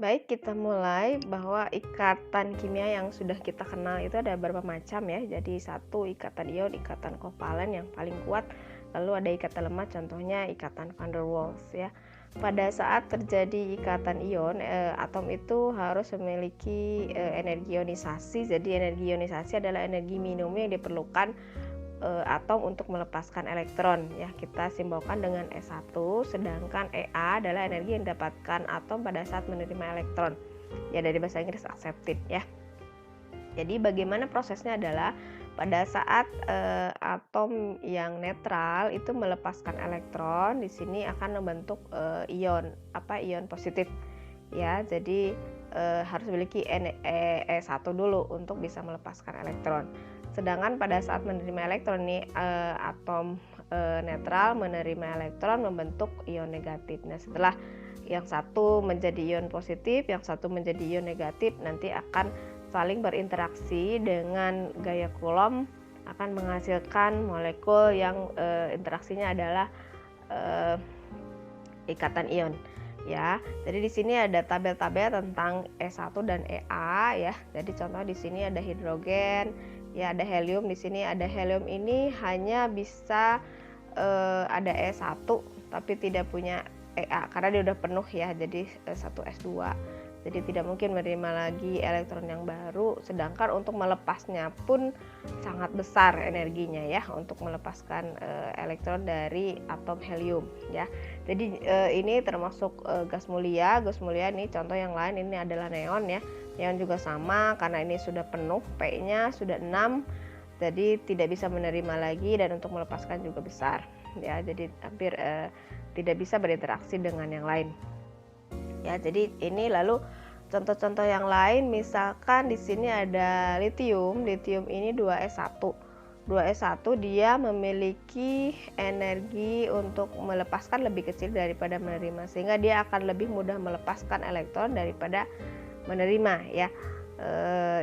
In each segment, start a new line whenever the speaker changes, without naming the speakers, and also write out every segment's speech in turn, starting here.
Baik, kita mulai bahwa ikatan kimia yang sudah kita kenal itu ada beberapa macam ya. Jadi satu ikatan ion, ikatan kovalen yang paling kuat. Lalu ada ikatan lemah, contohnya ikatan van der Waals ya. Pada saat terjadi ikatan ion, atom itu harus memiliki energi ionisasi. Jadi energi ionisasi adalah energi minimum yang diperlukan atom untuk melepaskan elektron ya, kita simbolkan dengan E1, sedangkan Ea adalah energi yang didapatkan atom pada saat menerima elektron ya, dari bahasa Inggris accepted ya. Jadi bagaimana prosesnya adalah pada saat atom yang netral itu melepaskan elektron, di sini akan membentuk ion positif ya. Jadi harus memiliki E1 dulu untuk bisa melepaskan elektron. Sedangkan pada saat menerima elektron nih, atom netral menerima elektron membentuk ion negatif. Nah, setelah yang satu menjadi ion positif, yang satu menjadi ion negatif, nanti akan saling berinteraksi dengan gaya Coulomb, akan menghasilkan molekul yang interaksinya adalah ikatan ion ya. Jadi di sini ada tabel-tabel tentang E1 dan Ea ya. Jadi contoh di sini ada hidrogen, ya ada helium. Di sini ada helium ini hanya bisa ada E1 tapi tidak punya Ea karena dia udah penuh ya. Jadi 1s2. Jadi tidak mungkin menerima lagi elektron yang baru, sedangkan untuk melepasnya pun sangat besar energinya ya untuk melepaskan elektron dari atom helium ya. Jadi ini termasuk gas mulia. Gas mulia ini contoh yang lain ini adalah neon ya. Neon juga sama karena ini sudah penuh, P-nya sudah 6, jadi tidak bisa menerima lagi dan untuk melepaskan juga besar ya. Jadi hampir tidak bisa berinteraksi dengan yang lain. Ya, jadi ini lalu contoh-contoh yang lain, misalkan di sini ada litium. Litium ini 2s1. 2s1 dia memiliki energi untuk melepaskan lebih kecil daripada menerima, sehingga dia akan lebih mudah melepaskan elektron daripada menerima ya.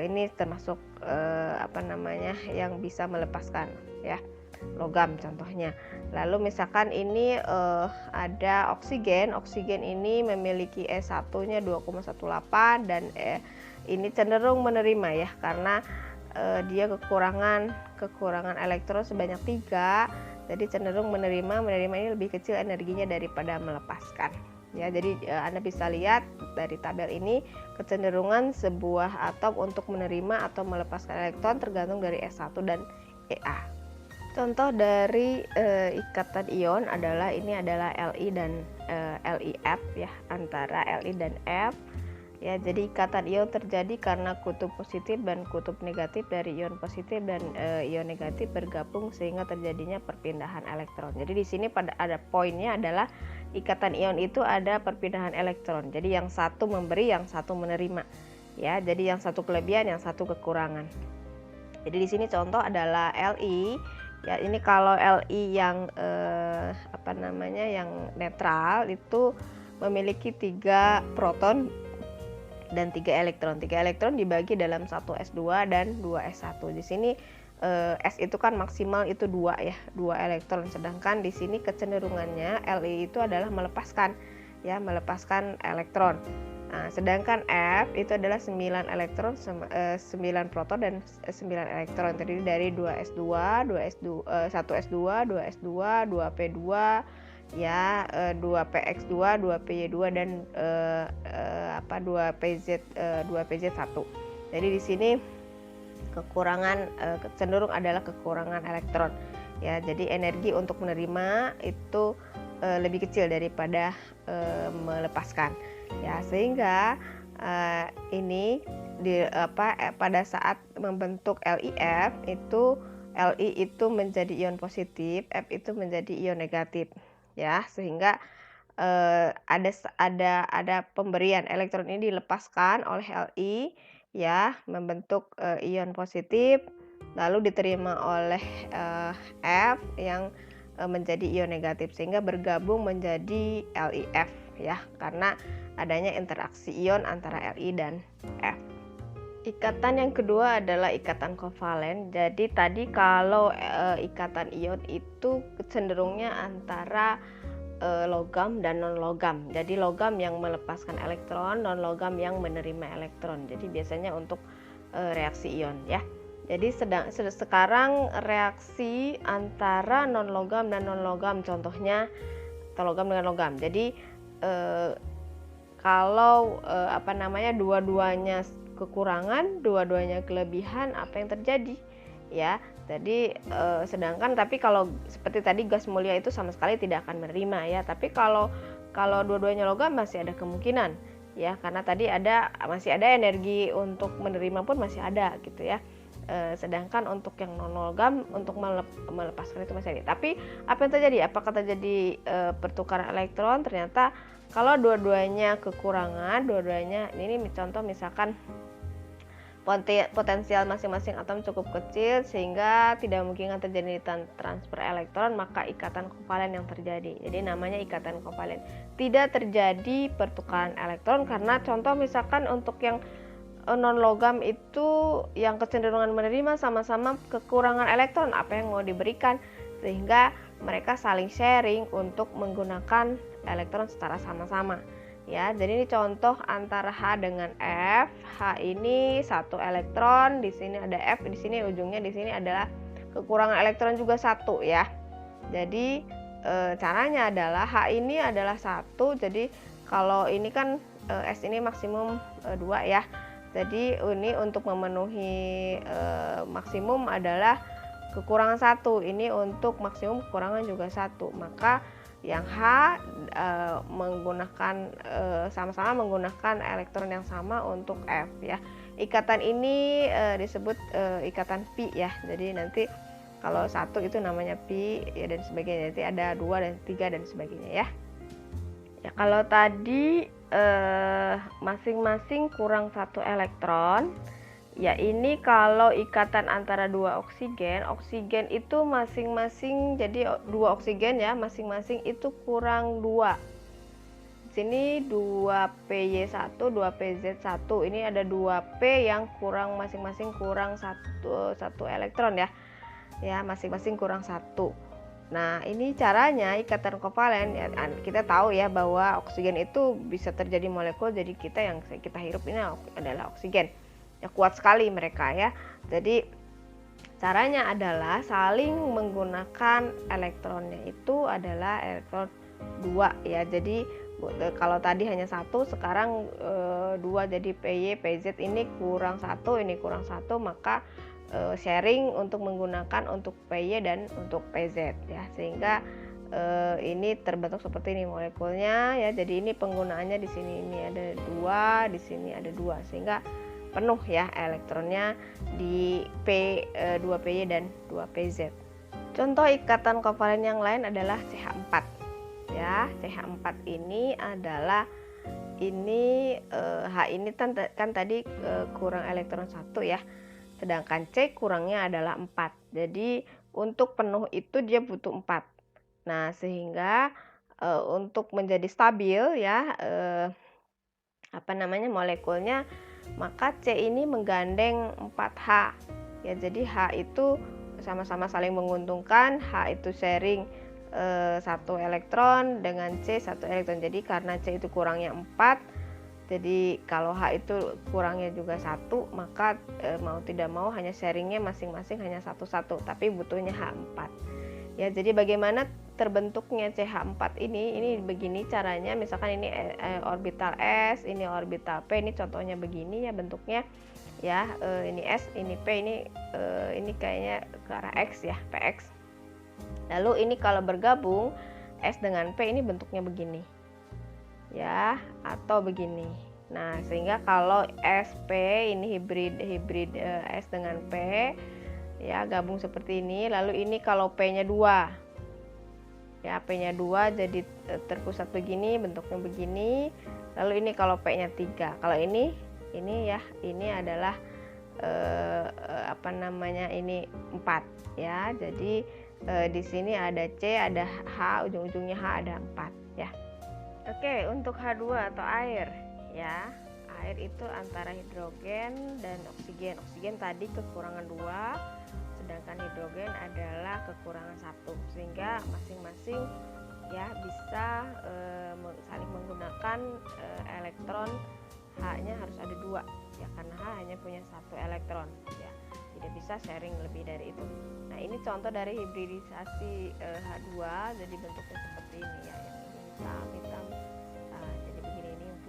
Ini termasuk yang bisa melepaskan ya, logam contohnya. Lalu misalkan ini ada oksigen. Oksigen ini memiliki E1-nya 2,18 dan ini cenderung menerima ya, karena dia kekurangan elektron sebanyak 3. Jadi cenderung menerima ini lebih kecil energinya daripada melepaskan. Ya, jadi Anda bisa lihat dari tabel ini kecenderungan sebuah atom untuk menerima atau melepaskan elektron tergantung dari S1 dan Ea. Contoh dari ikatan ion adalah Li dan LiF ya, antara Li dan F. Ya, jadi ikatan ion terjadi karena kutub positif dan kutub negatif dari ion positif dan ion negatif bergabung sehingga terjadinya perpindahan elektron. Jadi di sini ada poinnya adalah ikatan ion itu ada perpindahan elektron. Jadi yang satu memberi, yang satu menerima. Ya, jadi yang satu kelebihan, yang satu kekurangan. Jadi di sini contoh adalah Li. Ya, ini kalau Li yang yang netral itu memiliki 3 proton dan 3 elektron. 3 elektron dibagi dalam 1s2 dan 2s1. Di sini S itu kan maksimal itu 2 ya, 2 elektron. Sedangkan di sini kecenderungannya Li itu adalah melepaskan elektron. Nah, sedangkan F itu adalah 9 elektron, 9 proton dan 9 elektron, terdiri dari 2s2, 1s2, 2s2, 2p2 ya, 2px2, 2py2 dan 2pz1. Jadi di sini cenderung adalah kekurangan elektron ya. Jadi energi untuk menerima itu lebih kecil daripada melepaskan ya, sehingga ini pada saat membentuk LiF itu Li itu menjadi ion positif, F itu menjadi ion negatif ya, sehingga ada pemberian elektron ini dilepaskan oleh Li ya, membentuk ion positif, lalu diterima oleh F yang menjadi ion negatif, sehingga bergabung menjadi LiF ya, karena adanya interaksi ion antara Li dan F. Ikatan yang kedua adalah ikatan kovalen. Jadi tadi kalau ikatan ion itu cenderungnya antara logam dan non logam. Jadi logam yang melepaskan elektron, non logam yang menerima elektron. Jadi biasanya untuk reaksi ion ya. Jadi sekarang reaksi antara non logam dan non logam, contohnya atau logam dengan logam. Jadi kalau dua-duanya kekurangan, dua-duanya kelebihan, apa yang terjadi ya? Jadi sedangkan tapi kalau seperti tadi gas mulia itu sama sekali tidak akan menerima ya. Tapi kalau dua-duanya logam masih ada kemungkinan ya, karena tadi masih ada energi untuk menerima pun masih ada gitu ya. Sedangkan untuk yang non logam untuk melepaskan itu masih ada. Tapi apa yang terjadi? Apakah terjadi pertukaran elektron? Ternyata kalau dua-duanya kekurangan, dua-duanya ini contoh misalkan potensial masing-masing atom cukup kecil sehingga tidak memungkinkan terjadi transfer elektron, maka ikatan kovalen yang terjadi. Jadi namanya ikatan kovalen. Tidak terjadi pertukaran elektron karena contoh misalkan untuk yang non logam itu yang kecenderungan menerima sama-sama kekurangan elektron apa yang mau diberikan, sehingga mereka saling sharing untuk menggunakan elektron secara sama-sama ya. Jadi ini contoh antara H dengan F. H ini satu elektron, di sini ada F, di sini ujungnya di sini adalah kekurangan elektron juga satu ya. Jadi caranya adalah H ini adalah satu, jadi kalau ini kan S ini maksimum 2 ya. Jadi ini untuk memenuhi maksimum adalah kekurangan satu, ini untuk maksimum kekurangan juga satu. Maka yang H menggunakan sama-sama menggunakan elektron yang sama untuk F ya. Ikatan ini disebut ikatan pi ya. Jadi nanti kalau satu itu namanya pi ya, dan sebagainya. Nanti ada 2 dan 3 dan sebagainya ya. Ya kalau tadi masing-masing kurang satu elektron ya, ini kalau ikatan antara dua oksigen itu masing-masing, jadi dua oksigen ya, masing-masing itu kurang 2. Di sini 2PY1, 2PZ1, ini ada 2P yang kurang, masing-masing kurang satu elektron ya. Ya, masing-masing kurang 1. Nah, ini caranya ikatan kovalen ya, kita tahu ya bahwa oksigen itu bisa terjadi molekul, jadi yang kita hirup ini adalah oksigen. Ya, kuat sekali mereka ya. Jadi caranya adalah saling menggunakan elektronnya itu adalah elektron 2 ya. Jadi kalau tadi hanya 1, sekarang 2, jadi PY, PZ ini kurang 1, ini kurang 1, maka sharing untuk menggunakan untuk PY dan untuk PZ ya, sehingga ini terbentuk seperti ini molekulnya ya. Jadi ini penggunaannya di sini ini ada 2, di sini ada 2, sehingga penuh ya elektronnya di 2PY dan 2PZ. Contoh ikatan kovalen yang lain adalah CH4 ya. CH4 ini adalah H ini kan tadi kurang elektron 1 ya. Sedangkan C kurangnya adalah 4. Jadi untuk penuh itu dia butuh 4. Nah, sehingga untuk menjadi stabil ya molekulnya, maka C ini menggandeng 4H. Ya, jadi H itu sama-sama saling menguntungkan. H itu sharing 1 elektron dengan C 1 elektron. Jadi karena C itu kurangnya 4, jadi kalau H itu kurangnya juga 1, maka mau tidak mau hanya sharingnya masing-masing hanya 1-1, tapi butuhnya H4 ya. Jadi bagaimana terbentuknya CH4 ini begini caranya. Misalkan ini orbital S, ini orbital P, ini contohnya begini ya bentuknya ya. Ini S, ini P, ini kayaknya ke arah X ya, PX. Lalu ini kalau bergabung S dengan P ini bentuknya begini ya, atau begini. Nah, sehingga kalau SP ini hibrid S dengan P ya, gabung seperti ini. Lalu ini kalau P-nya 2 ya, P-nya 2 jadi terpusat begini, bentuknya begini. Lalu ini kalau P-nya 3. Kalau ini ya, ini adalah ini 4 ya. Jadi di sini ada C, ada H, ujung-ujungnya H, ada 4 ya. Oke, untuk H2 atau air ya. Air itu antara hidrogen dan oksigen. Oksigen tadi kekurangan 2, sedangkan hidrogen adalah kekurangan 1, sehingga masing-masing ya bisa saling menggunakan elektron. H-nya harus ada dua ya, karena H hanya punya satu elektron ya, tidak bisa sharing lebih dari itu. Nah, ini contoh dari hibridisasi H2, jadi bentuknya seperti ini ya, yang ini hitam jadi begini. Ini yang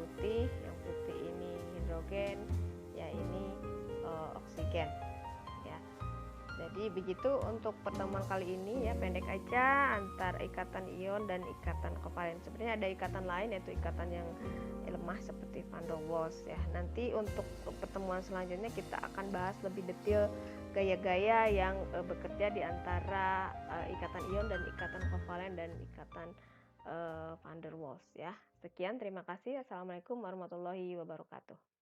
putih ini hidrogen ya, ini oksigen ya. Jadi begitu untuk pertemuan kali ini ya, pendek aja antara ikatan ion dan ikatan kovalen. Sebenarnya ada ikatan lain, yaitu ikatan yang lemah seperti van der Waals ya. Nanti untuk pertemuan selanjutnya kita akan bahas lebih detail gaya-gaya yang bekerja di antara ikatan ion dan ikatan kovalen dan ikatan van der Waals ya. Sekian, terima kasih. Assalamualaikum warahmatullahi wabarakatuh.